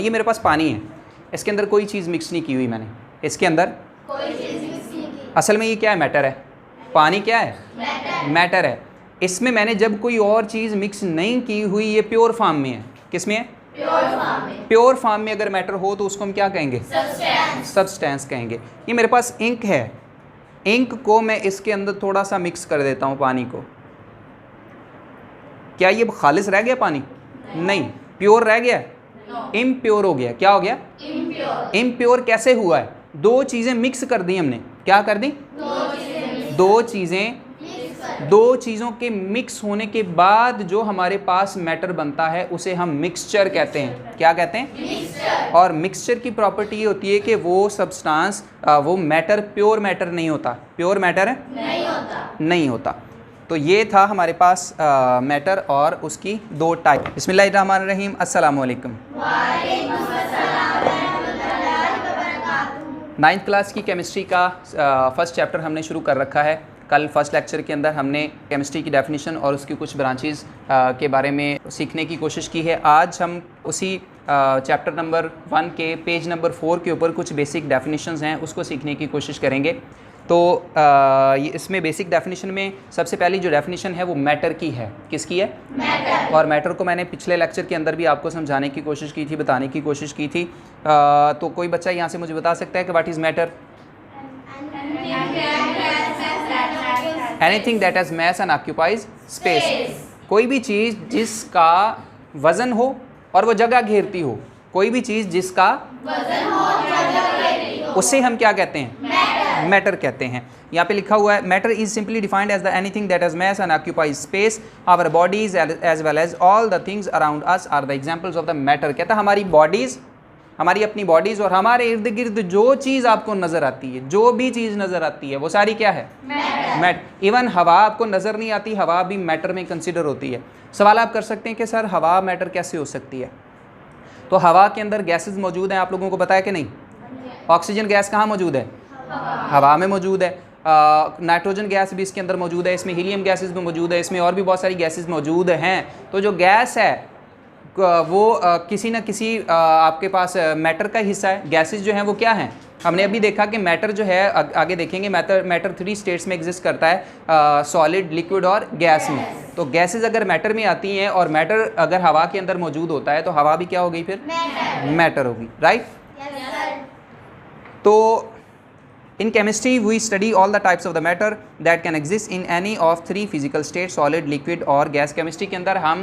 ये मेरे पास पानी है, इसके अंदर कोई चीज़ मिक्स नहीं की हुई मैंने, इसके अंदर कोई चीज मिक्स नहीं की। असल में ये क्या है, मैटर है। पानी क्या है, मैटर है। इसमें मैंने जब कोई और चीज़ मिक्स नहीं की हुई, ये प्योर फॉर्म में है। किस में है, प्योर फॉर्म में। प्योर फॉर्म में अगर मैटर हो तो उसको हम क्या कहेंगे, सब्सटेंस। सब्सटेंस कहेंगे। ये मेरे पास इंक है, इंक को मैं इसके अंदर थोड़ा सा मिक्स कर देता हूँ पानी को, क्या ये खालिस रह गया पानी? नहीं। प्योर रह गया, इम्प्योर हो गया। क्या हो गया, इम्प्योर। इम्प्योर कैसे हुआ है, दो चीज़ें मिक्स कर दी हमने। क्या कर दी, दो चीज़ों के मिक्स होने के बाद जो हमारे पास मैटर बनता है उसे हम मिक्सचर कहते हैं। क्या कहते हैं, मिक्सचर। और मिक्सचर की प्रॉपर्टी ये होती है कि वो सब्सटेंस, वो मैटर प्योर मैटर नहीं होता, प्योर मैटर नहीं होता। तो ये था हमारे पास मैटर और उसकी दो टाइप। बिस्मिल्लाहिर्रहमानिर्रहीम, अस्सलाम वालेकुम। नाइन्थ क्लास की केमिस्ट्री का फर्स्ट चैप्टर हमने शुरू कर रखा है। कल फर्स्ट लेक्चर के अंदर हमने केमिस्ट्री की डेफिनेशन और उसकी कुछ ब्रांचेस के बारे में सीखने की कोशिश की है। आज हम उसी चैप्टर नंबर 1 के पेज नंबर 4 के ऊपर कुछ बेसिक डेफिनेशंस हैं उसको सीखने की कोशिश करेंगे। तो इसमें बेसिक डेफिनेशन में सबसे पहली जो डेफिनेशन है वो मैटर की है। किसकी है, मैटर। और मैटर को मैंने पिछले लेक्चर के अंदर भी आपको समझाने की कोशिश की थी, बताने की कोशिश की थी। तो कोई बच्चा यहाँ से मुझे बता सकता है कि what is matter? Anything that has mass and occupies space. कोई भी चीज़ जिसका वज़न हो और वो जगह घेरती हो, कोई भी चीज़ जिसका वजन हो और जगह घेरती हो, उसे हम क्या कहते हैं, मैटर कहते हैं। यहाँ पे लिखा हुआ है matter is simply defined as the anything that has mass and occupies space. Our bodies as well as all the things around us are the examples of the matter. कहता है हमारी बॉडीज़, हमारी अपनी बॉडीज़ और हमारे इर्द गिर्द जो चीज़ आपको नज़र आती है, जो भी चीज़ नज़र आती है वो सारी क्या है, मैटर। इवन हवा आपको नज़र नहीं आती, हवा भी मैटर में कंसिडर होती है। सवाल आप कर सकते हैं कि सर हवा मैटर कैसे हो सकती है? तो हवा के अंदर गैसेस मौजूद हैं, आप लोगों को पता है कि नहीं? ऑक्सीजन गैस कहाँ मौजूद है, हवा में मौजूद है। नाइट्रोजन गैस भी इसके अंदर मौजूद है, इसमें हीलियम गैसेस भी मौजूद है, इसमें और भी बहुत सारी गैसेस मौजूद हैं। तो जो गैस है वो किसी न किसी आपके पास मैटर का हिस्सा है। गैसेस जो हैं वो क्या हैं, हमने अभी देखा कि मैटर जो है, आगे देखेंगे, मैटर 3 स्टेट्स में एग्जिस्ट करता है, सॉलिड, लिक्विड और गैस में। तो गैसेस अगर मैटर में आती हैं और मैटर अगर हवा के अंदर मौजूद होता है तो हवा भी क्या हो गई, फिर मैटर होगी, राइट। तो in chemistry we study all the types of the matter that can exist in any of 3 physical states, solid, liquid और gas। केमिस्ट्री के अंदर हम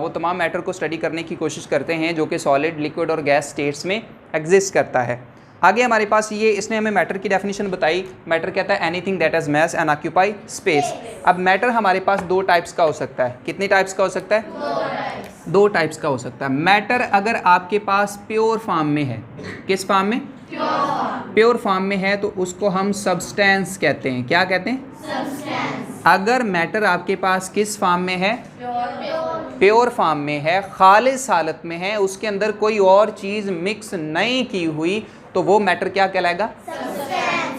वो तमाम मैटर को स्टडी करने की कोशिश करते हैं जो कि सॉलिड, लिक्विड और गैस स्टेट्स में एग्जिस्ट करता है। आगे हमारे पास ये, इसने हमें मैटर की डेफिनेशन बताई। मैटर कहता है anything that has mass and occupy space. अब मैटर हमारे पास 2 टाइप्स का हो सकता है। कितने टाइप्स का हो सकता है, 2 टाइप्स का हो सकता है। मैटर अगर आपके पास प्योर फॉर्म में है, किस फॉर्म में, प्योर फॉर्म में है, तो उसको हम सब्सटेंस कहते हैं। क्या कहते हैं, सब्सटेंस। अगर मैटर आपके पास किस फॉर्म में है, प्योर फॉर्म में है, खालिस हालत में है, उसके अंदर कोई और चीज़ मिक्स नहीं की हुई, तो वो मैटर क्या कहलाएगा,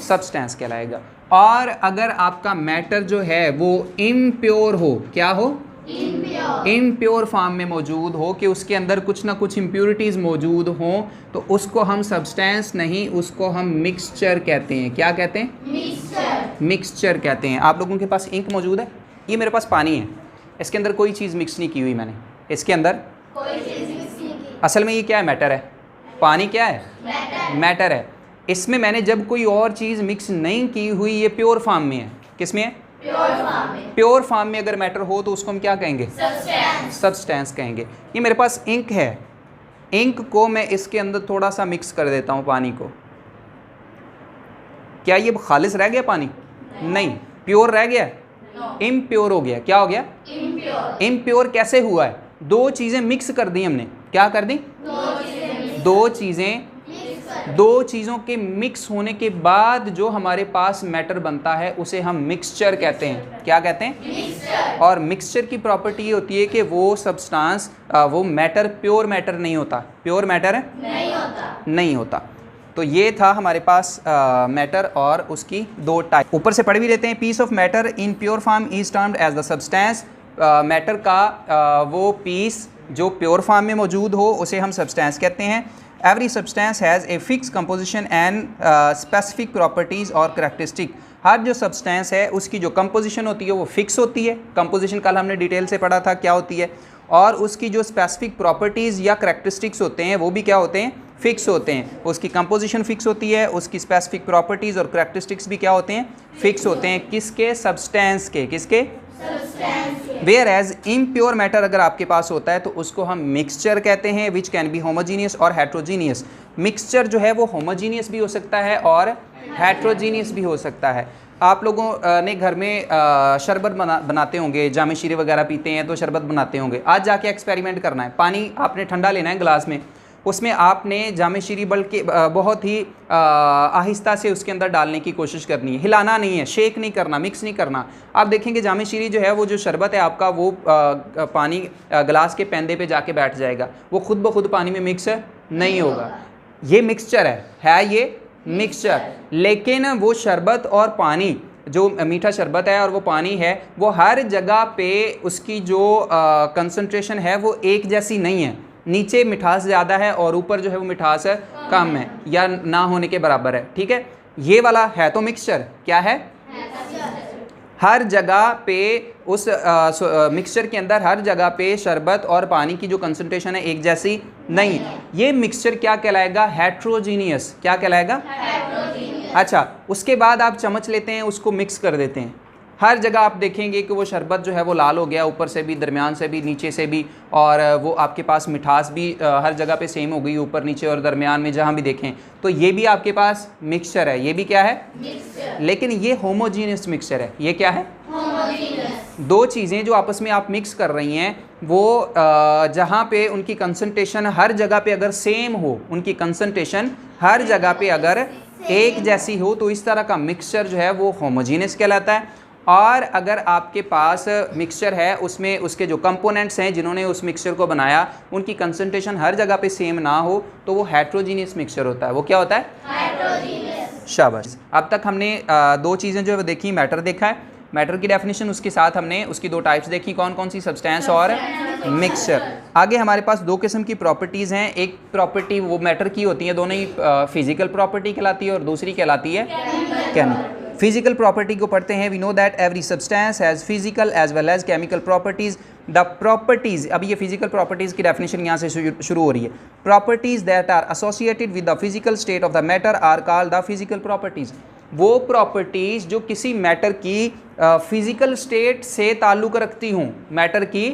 सब्सटेंस कहलाएगा। और अगर आपका मैटर जो है वो इम्प्योर हो, क्या हो, इम्प्योर फॉर्म में मौजूद हो, कि उसके अंदर कुछ ना कुछ इम्प्योरिटीज़ मौजूद हों, तो उसको हम सब्सटेंस नहीं, उसको हम मिक्सचर कहते हैं। क्या कहते हैं, मिक्सचर कहते हैं। आप लोगों के पास इंक मौजूद है, ये मेरे पास पानी है, इसके अंदर कोई चीज़ मिक्स नहीं की हुई मैंने, इसके अंदर कोई चीज मिक्स नहीं की। असल में ये क्या है, मैटर है। पानी क्या है, मैटर है। इसमें मैंने जब कोई और चीज़ मिक्स नहीं की हुई, ये प्योर फॉर्म में है। किस में है, प्योर फॉर्म में अगर मैटर हो तो उसको हम क्या कहेंगे, सब्सटेंस कहेंगे। ये मेरे पास इंक है, इंक को मैं इसके अंदर थोड़ा सा मिक्स कर देता हूँ पानी को, क्या ये खालिस रह गया पानी? नहीं। प्योर रह गया, इम्प्योर हो गया। क्या हो गया, इम्प्योर कैसे हुआ है, 2 चीज़ें मिक्स कर दी हमने। क्या कर दी, 2 चीज़ों के मिक्स होने के बाद जो हमारे पास मैटर बनता है उसे हम मिक्सचर कहते हैं। क्या कहते हैं, मिक्सचर। और मिक्सचर की प्रॉपर्टी ये होती है कि वो सब्सटेंस, वो मैटर प्योर मैटर नहीं होता, प्योर मैटर नहीं होता। तो ये था हमारे पास मैटर और उसकी 2 टाइप। ऊपर से पढ़ भी लेते हैं। Piece of matter in pure form is termed as the substance. Matter का वो पीस जो प्योर फॉर्म में मौजूद हो उसे हम सब्सटेंस कहते हैं। Every substance has a fix composition and specific properties और करैक्टरिस्टिक। हर जो सब्सटेंस है उसकी जो कंपोजिशन होती है वो फिक्स होती है। कंपोजिशन कल हमने डिटेल से पढ़ा था क्या होती है, और उसकी जो स्पेसिफिक प्रॉपर्टीज़ या करैक्टरिस्टिक्स होते हैं वो भी क्या होते हैं, फिक्स होते हैं। उसकी कंपोजिशन फिक्स होती है, उसकी स्पेसिफिक प्रॉपर्टीज़ और करैक्टरिस्टिक्स भी क्या होते हैं, फिक्स होते हैं। किसके, सब्सटेंस के, किसके, वेयर एज इम्प्योर मैटर अगर आपके पास होता है तो उसको हम मिक्सचर कहते हैं, विच कैन बी होमोजीनियस और हेट्रोजीनियस। मिक्सचर जो है वो होमोजीनियस भी हो सकता है और हेट्रोजीनियस भी हो सकता है। आप लोगों ने घर में शरबत बनाते होंगे, जामे शीरे वगैरह पीते हैं तो शरबत बनाते होंगे। आज जाके एक्सपेरिमेंट करना है, पानी आपने ठंडा लेना है ग्लास में, उसमें आपने जामे शीरी बल्कि बहुत ही आहिस्ता से उसके अंदर डालने की कोशिश करनी है, हिलाना नहीं है, शेक नहीं करना, मिक्स नहीं करना। आप देखेंगे जामे शीरी जो है वो जो शरबत है आपका वो पानी गिलास के पैंदे पे जाके बैठ जाएगा, वो खुद ब खुद पानी में मिक्स नहीं होगा। ये मिक्सचर है ये मिक्सचर। लेकिन वो शरबत और पानी, जो मीठा शरबत है और वो पानी है, वो हर जगह पे उसकी जो कंसंट्रेशन है वो एक जैसी नहीं है। नीचे मिठास ज़्यादा है और ऊपर जो है वो मिठास कम है या ना होने के बराबर है। ठीक है, ये वाला है तो मिक्सचर क्या है, हर जगह पे उस मिक्सचर के अंदर हर जगह पे शरबत और पानी की जो कंसंट्रेशन है एक जैसी नहीं। ये मिक्सचर क्या कहलाएगा, हेट्रोजीनियस। क्या कहलाएगा, अच्छा, उसके बाद आप चम्मच लेते हैं, उसको मिक्स कर देते हैं। हर जगह आप देखेंगे कि वो शरबत जो है वो लाल हो गया, ऊपर से भी, दरमियान से भी, नीचे से भी, और वो आपके पास मिठास भी हर जगह पे सेम हो गई, ऊपर नीचे और दरमियान में जहाँ भी देखें। तो ये भी आपके पास मिक्सचर है, ये भी क्या है, मिक्सचर। लेकिन ये होमोजीनियस मिक्सचर है। ये क्या है, होमोजीनियस। दो चीज़ें जो आपस में आप मिक्स कर रही हैं वो जहाँ पे उनकी कंसंट्रेशन हर जगह पे अगर सेम हो, उनकी कंसंट्रेशन हर जगह पे अगर एक जैसी हो, तो इस तरह का मिक्सचर जो है वो होमोजीनियस कहलाता है। और अगर आपके पास मिक्सचर है, उसमें उसके जो कंपोनेंट्स हैं जिन्होंने उस मिक्सचर को बनाया, उनकी कंसंट्रेशन हर जगह पे सेम ना हो, तो वो हेट्रोजीनियस मिक्सचर होता है। वो क्या होता है, हेट्रोजीनियस। शाबाश। अब तक हमने दो चीज़ें जो है वो देखी, मैटर देखा है, मैटर की डेफिनेशन, उसके साथ हमने उसकी दो टाइप्स देखी, कौन कौन सी, सब्सटेंस और मिक्सचर। आगे हमारे पास दो किस्म की प्रॉपर्टीज़ हैं। एक प्रॉपर्टी वो मैटर की होती है, दोनों ही फिजिकल प्रॉपर्टी कहलाती है, और दूसरी कहलाती है केमिकल। फिजिकल प्रॉपर्टी को पढ़ते हैं। We know that every substance has physical as well as chemical properties. The properties, अब ये फिजिकल प्रॉपर्टीज़ की डेफिनेशन यहाँ से शुरू हो रही है। Properties that are associated with the physical state of the matter are called the physical properties. वो प्रॉपर्टीज़ जो किसी मैटर की फिजिकल स्टेट से ताल्लुक़ रखती हूँ, मैटर की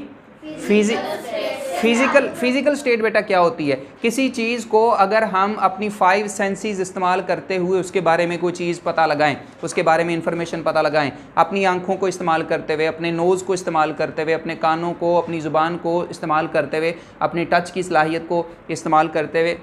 फिजिकल स्टेट बेटा क्या होती है, किसी चीज़ को अगर हम अपनी 5 सेंसेस इस्तेमाल करते हुए उसके बारे में कोई चीज़ पता लगाएं, उसके बारे में इंफॉर्मेशन पता लगाएं, अपनी आंखों को इस्तेमाल करते हुए, अपने नोज़ को इस्तेमाल करते हुए, अपने कानों को, अपनी ज़ुबान को इस्तेमाल करते हुए, अपनी टच की सलाहियत को इस्तेमाल करते हुए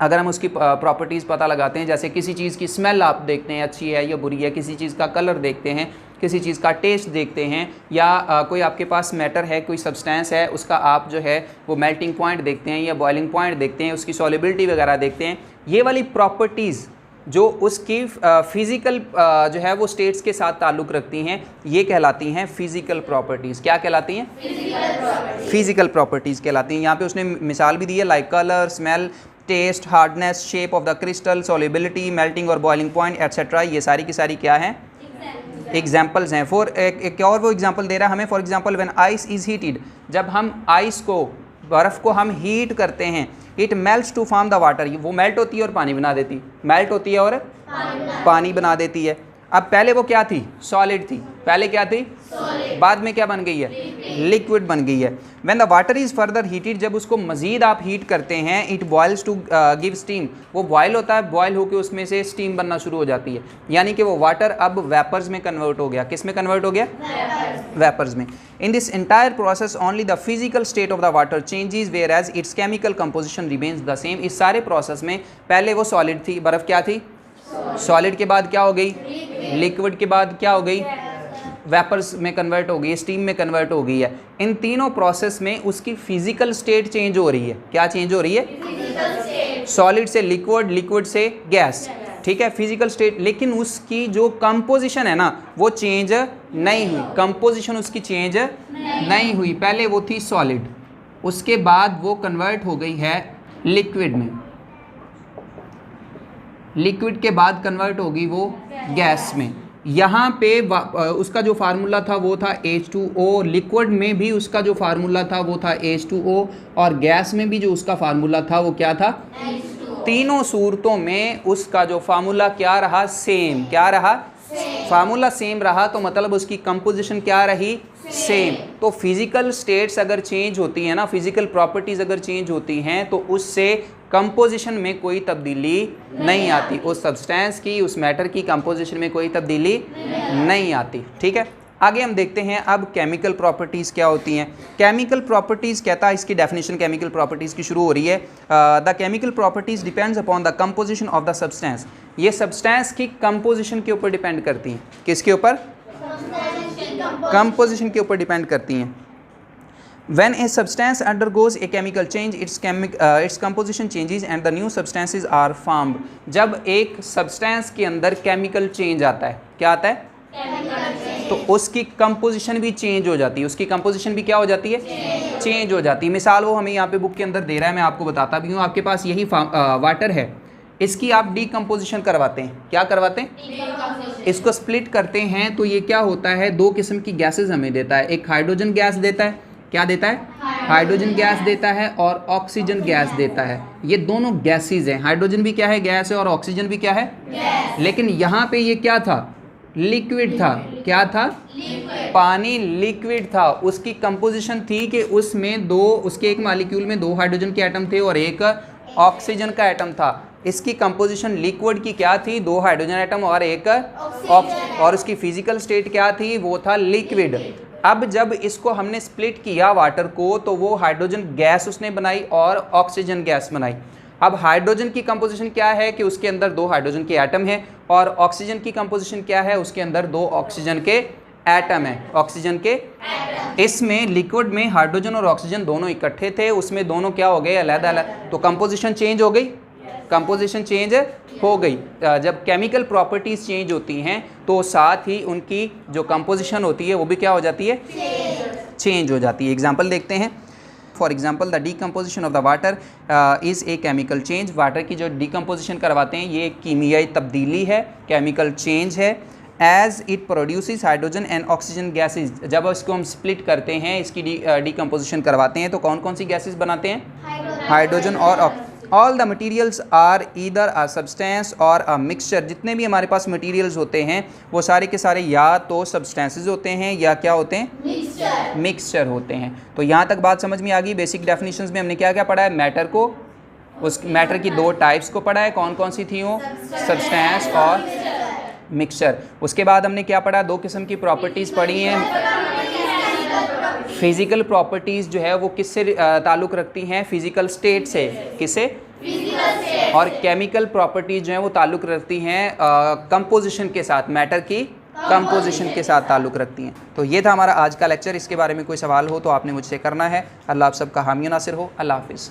अगर हम उसकी प्रॉपर्टीज़ पता लगाते हैं, जैसे किसी चीज़ की स्मेल आप देखते हैं अच्छी है या बुरी है, किसी चीज़ का कलर देखते हैं, किसी चीज़ का टेस्ट देखते हैं, या कोई आपके पास मैटर है, कोई सब्सटेंस है, उसका आप जो है वो मेल्टिंग पॉइंट देखते हैं या बॉइलिंग पॉइंट देखते हैं, उसकी सॉल्युबिलिटी वगैरह देखते हैं। ये वाली प्रॉपर्टीज़ जो उसकी फिज़िकल जो है वो स्टेट्स के साथ ताल्लुक़ रखती हैं, ये कहलाती हैं फिज़िकल प्रॉपर्टीज़। क्या कहलाती हैं, फिज़िकल प्रॉपर्टीज़ कहलाती हैं। यहाँ पे उसने मिसाल भी दी है, like colour, smell, taste, hardness, shape of the crystal, solubility, melting और बॉइलिंग पॉइंट एट्सेट्रा। ये सारी की सारी क्या हैं, एग्जाम्पल्स हैं। फॉर एक और वो एग्जाम्पल दे रहा है हमें, for example when ice is heated, जब हम आइस को, बर्फ़ को हम हीट करते हैं, it melts to form the water, वो मेल्ट होती है और पानी बना देती, मेल्ट होती है और पानी बना देती है। अब पहले वो क्या थी, सॉलिड थी, पहले क्या थी, बाद में क्या बन गई है, लिक्विड बन गई है। When the water is further heated, जब उसको मज़ीद आप हीट करते हैं, it boils to give steam, वो बॉयल होता है, बॉयल होकर उसमें से स्टीम बनना शुरू हो जाती है, यानी कि वो वाटर अब वेपर्स में कन्वर्ट हो गया। किस में कन्वर्ट हो गया, वेपर्स में। In this entire process only the physical state of the water changes whereas its chemical composition remains the same. इस सारे प्रोसेस में पहले वो सॉलिड थी, बर्फ़ क्या थी, सॉलिड के बाद क्या हो गई, लिक्विड के बाद क्या हो गई, वेपर्स में कन्वर्ट हो गई, स्टीम में कन्वर्ट हो गई है। इन तीनों प्रोसेस में उसकी फिजिकल स्टेट चेंज हो रही है। क्या चेंज हो रही है, सॉलिड से लिक्विड, लिक्विड से गैस, ठीक है, फिजिकल स्टेट। लेकिन उसकी जो कंपोजिशन है ना वो चेंज नहीं हुई, कंपोजिशन उसकी चेंज नहीं हुई। पहले वो थी सॉलिड, उसके बाद वो कन्वर्ट हो गई है लिक्विड में, लिक्विड के बाद कन्वर्ट होगी वो गैस में। यहाँ पे उसका जो फार्मूला था वो था H2O, लिक्विड में भी उसका जो फार्मूला था वो था H2O, और गैस में भी जो उसका फार्मूला था वो क्या था, तीनों सूरतों में उसका जो फार्मूला क्या रहा, सेम। क्या रहा, फार्मूला सेम रहा, तो मतलब उसकी कंपोजिशन क्या रही, सेम। तो फिजिकल स्टेट्स अगर चेंज होती है ना, फिजिकल प्रॉपर्टीज अगर चेंज होती हैं तो उससे कंपोजिशन में कोई तब्दीली नहीं आती, उस सब्सटेंस की, उस मैटर की कंपोजिशन में कोई तब्दीली नहीं आती। ठीक है, आगे हम देखते हैं अब केमिकल प्रॉपर्टीज़ क्या होती हैं। केमिकल प्रॉपर्टीज़ कहता है, इसकी डेफिनेशन केमिकल प्रॉपर्टीज़ की शुरू हो रही है, the chemical properties depends upon the composition of the substance. ये सब्सटेंस की कंपोजिशन के ऊपर डिपेंड करती हैं। किसके ऊपर, कंपोजिशन के ऊपर डिपेंड करती हैं। When a substance undergoes a chemical change, its composition changes and the new substances are formed. जब एक सब्सटेंस के अंदर केमिकल चेंज आता है, क्या आता है, तो उसकी कंपोजिशन भी चेंज हो जाती है, उसकी कंपोजिशन भी क्या हो जाती है, चेंज हो जाती है। मिसाल वो हमें यहाँ पे बुक के अंदर दे रहा है, मैं आपको बताता भी हूँ। आपके पास यही वाटर है, इसकी आप डीकम्पोजिशन करवाते हैं, क्या करवाते हैं, इसको स्प्लिट करते हैं, तो ये क्या होता है, दो किस्म की गैसेज हमें देता है। एक हाइड्रोजन गैस देता है, क्या देता है, हाइड्रोजन गैस देता है, और ऑक्सीजन गैस देता है। ये दोनों गैसेज हैं, हाइड्रोजन भी क्या है, गैस है, और ऑक्सीजन भी क्या है, गैस। लेकिन यहाँ पे ये क्या था, लिक्विड था। क्या था, पानी लिक्विड था। उसकी कंपोजिशन थी कि उसमें दो, उसके एक मॉलिक्यूल में 2 हाइड्रोजन के एटम थे और एक ऑक्सीजन का एटम था। इसकी कंपोजिशन लिक्विड की क्या थी, 2 हाइड्रोजन एटम और एक ऑक्सीजन, और उसकी फिजिकल स्टेट क्या थी, वो था लिक्विड। अब जब इसको हमने स्प्लिट किया वाटर को, तो वो हाइड्रोजन गैस उसने बनाई और ऑक्सीजन गैस बनाई। अब हाइड्रोजन की कंपोजिशन क्या है कि उसके अंदर 2 हाइड्रोजन के एटम हैं, और ऑक्सीजन की कंपोजिशन क्या है, उसके अंदर 2 ऑक्सीजन के एटम है, ऑक्सीजन के। इसमें लिक्विड में हाइड्रोजन और ऑक्सीजन दोनों इकट्ठे थे, उसमें दोनों क्या हो गए, अलग अलग, तो कंपोजिशन चेंज हो गई, कंपोजिशन चेंज हो गई। जब केमिकल प्रॉपर्टीज चेंज होती हैं तो साथ ही उनकी जो कंपोजिशन होती है वो भी क्या हो जाती है, चेंज हो जाती है। एग्जांपल देखते हैं। For example, the decomposition of the water is a chemical change. Water की जो डीकम्पोजिशन करवाते हैं ये कीमियाई तब्दीली है, केमिकल चेंज है। As it produces hydrogen and oxygen gases. जब इसको हम स्प्लिट करते हैं, इसकी डीकम्पोजिशन करवाते हैं, तो कौन कौन सी गैसेज बनाते हैं, हाइड्रोजन और all the materials are either a substance or a mixture. जितने भी हमारे पास मटीरियल्स होते हैं वो सारे के सारे या तो सब्सटेंसेस होते हैं या क्या होते हैं, मिक्सचर होते हैं। तो यहाँ तक बात समझ में आ गई। बेसिक डेफिनेशंस में हमने क्या क्या पढ़ा है, मैटर को, उस मैटर की 2 टाइप्स को पढ़ा है, कौन कौन सी थी वो, सब्सटेंस और मिक्सचर। उसके बाद हमने क्या पढ़ा, 2 किस्म की प्रॉपर्टीज़ पढ़ी हैं। फिजिकल प्रॉपर्टीज़ जो है वो किससे ताल्लुक़ रखती हैं, फिजिकल स्टेट से, किससे, और केमिकल प्रॉपर्टीज़ जो हैं वो ताल्लुक़ रखती हैं कंपोजिशन के साथ, मैटर की कंपोजिशन के साथ ताल्लुक़ रखती हैं। तो ये था हमारा आज का लेक्चर। इसके बारे में कोई सवाल हो तो आपने मुझसे करना है। अल्लाह आप सबका हामी नासिर हो। अल्लाह हाफिज़।